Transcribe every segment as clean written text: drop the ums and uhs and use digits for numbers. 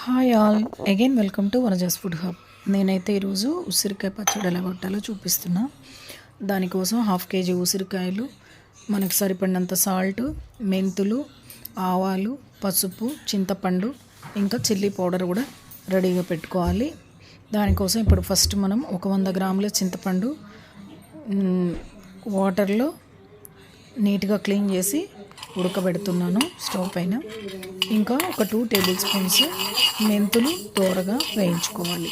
Hi all again welcome to Vanaja's food hub. నేనైతే ఈరోజు ఉసిరికాయ పచ్చడి ఎలా కొట్టాలో చూపిస్తున్నా. దానికోసం 1/2 kg ఉసిరికాయలు, మనకు సరిపడినంత సాల్ట్, మెంతులు, ఆవాలు, పసుపు, చింతపండు, ఇంకా చిల్లీ పౌడర్ కూడా రెడీగా పెట్టుకోవాలి. దానికోసం ఇప్పుడు ఫస్ట్ మనం ఒక 100 గ్రాముల చింతపండు వాటర్లో నీట్గా క్లీన్ చేసి ఉడకబెడుతున్నాను స్టవ్ పైన. ఇంకా ఒక 2 టేబుల్ స్పూన్స్ మెంతులు దోరగా వేయించుకోవాలి.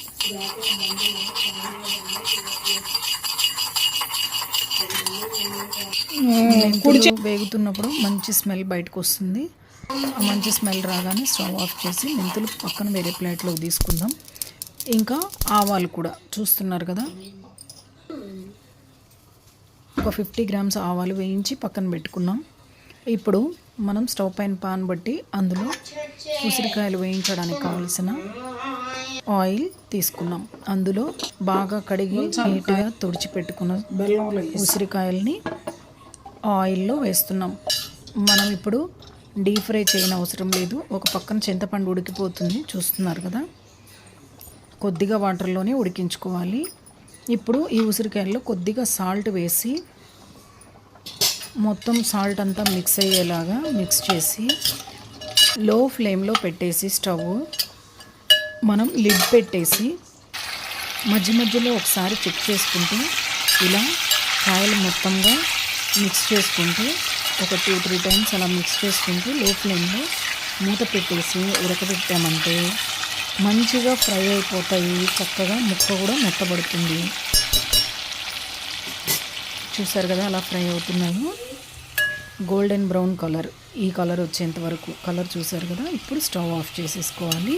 మెంతులు వేగుతున్నప్పుడు మంచి స్మెల్ బయటకు వస్తుంది. ఆ మంచి స్మెల్ రాగానే స్టవ్ ఆఫ్ చేసి మెంతులు పక్కన వేరే ప్లేట్లోకి తీసుకుందాం. ఇంకా ఆవాలు కూడా చూస్తున్నారు కదా, ఒక 50 గ్రామ్స్ ఆవాలు వేయించి పక్కన పెట్టుకున్నాం. ఇప్పుడు మనం స్టవ్ పైన పాన్ బట్టి అందులో ఉసిరికాయలు వేయించడానికి కావలసిన ఆయిల్ తీసుకున్నాం. అందులో బాగా కడిగి నీట్గా తుడిచిపెట్టుకున్న ఉసిరికాయల్ని ఆయిల్లో వేస్తున్నాం. మనం ఇప్పుడు డీప్ ఫ్రై చేయని అవసరం లేదు. ఒక పక్కన చింతపండు ఉడికిపోతుంది, చూస్తున్నారు కదా. కొద్దిగా వాటర్లోనే ఉడికించుకోవాలి. ఇప్పుడు ఈ ఉసిరికాయల్లో కొద్దిగా సాల్ట్ వేసి మొత్తం సాల్ట్ అంతా మిక్స్ అయ్యేలాగా మిక్స్ చేసి లో ఫ్లేమ్లో పెట్టేసి స్టవ్ మనం లిడ్ పెట్టేసి మధ్య మధ్యలో ఒకసారి చెక్ చేసుకుంటూ ఇలా కాయలు మొత్తంగా మిక్స్ చేసుకుంటూ ఒక 2-3 టైమ్స్ అలా మిక్స్ చేసుకుంటూ లో ఫ్లేమ్లో మూత పెట్టేసి ఉడకబెట్టామంటే మంచిగా ఫ్రై అయిపోతాయి. చక్కగా ముక్క కూడా మెత్తబడుతుంది. చూసారు కదా అలా ఫ్రై అవుతున్నాయి. గోల్డెన్ బ్రౌన్ కలర్, ఈ కలర్ వచ్చేంత వరకు కలర్ చూసారు కదా. ఇప్పుడు స్టవ్ ఆఫ్ చేసేసుకోవాలి.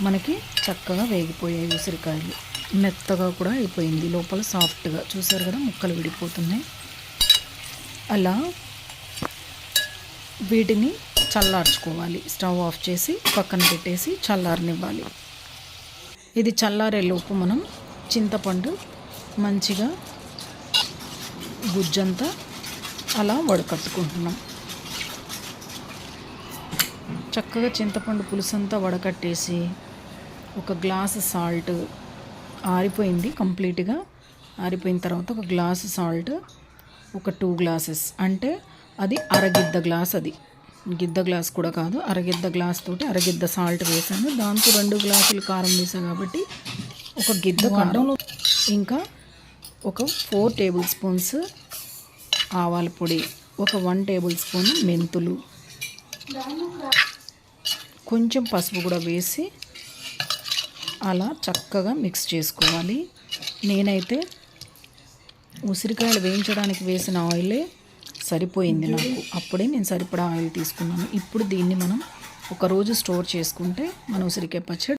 మనకి చక్కగా వేగిపోయాయి ఉసిరికాయలు, మెత్తగా కూడా అయిపోయింది, లోపల సాఫ్ట్గా. చూసారు కదా ముక్కలు విడిపోతున్నాయి. అలా వీటిని చల్లార్చుకోవాలి. స్టవ్ ఆఫ్ చేసి పక్కన పెట్టేసి చల్లారనివ్వాలి. ఇది చల్లారేలోపు మనం చింతపండు మంచిగా గుజ్జంతా అలా వడకట్టుకుంటున్నాం. చక్కగా చింతపండు పులుసంతా వడకట్టేసి ఒక గ్లాసు సాల్ట్, ఆరిపోయింది కంప్లీట్గా. ఆరిపోయిన తర్వాత ఒక గ్లాసు సాల్ట్, ఒక 2 గ్లాసెస్ అంటే అది అరగిద్ద గ్లాస్, అది గిద్ద గ్లాస్ కూడా కాదు, అరగిద్ద గ్లాస్ తోటి అరగిద్ద సాల్ట్ వేసాను. దాంతో 2 గ్లాసులు కారం వేసాను కాబట్టి ఒక గిద్ద కారం. ఇంకా ఒక 4 టేబుల్ స్పూన్స్ ఆవాల పొడి, ఒక 1 టేబుల్ స్పూన్ మెంతులు, కొంచెం పసుపు కూడా వేసి అలా చక్కగా మిక్స్ చేసుకోవాలి. నేనైతే ఉసిరికాయలు వేయించడానికి వేసిన ఆయిలే సరిపోయింది నాకు. అప్పుడే నేను సరిపడా ఆయిల్ తీసుకున్నాను. ఇప్పుడు దీన్ని మనం ఒక రోజు స్టోర్ చేసుకుంటే మన ఉసిరికాయ పచ్చడి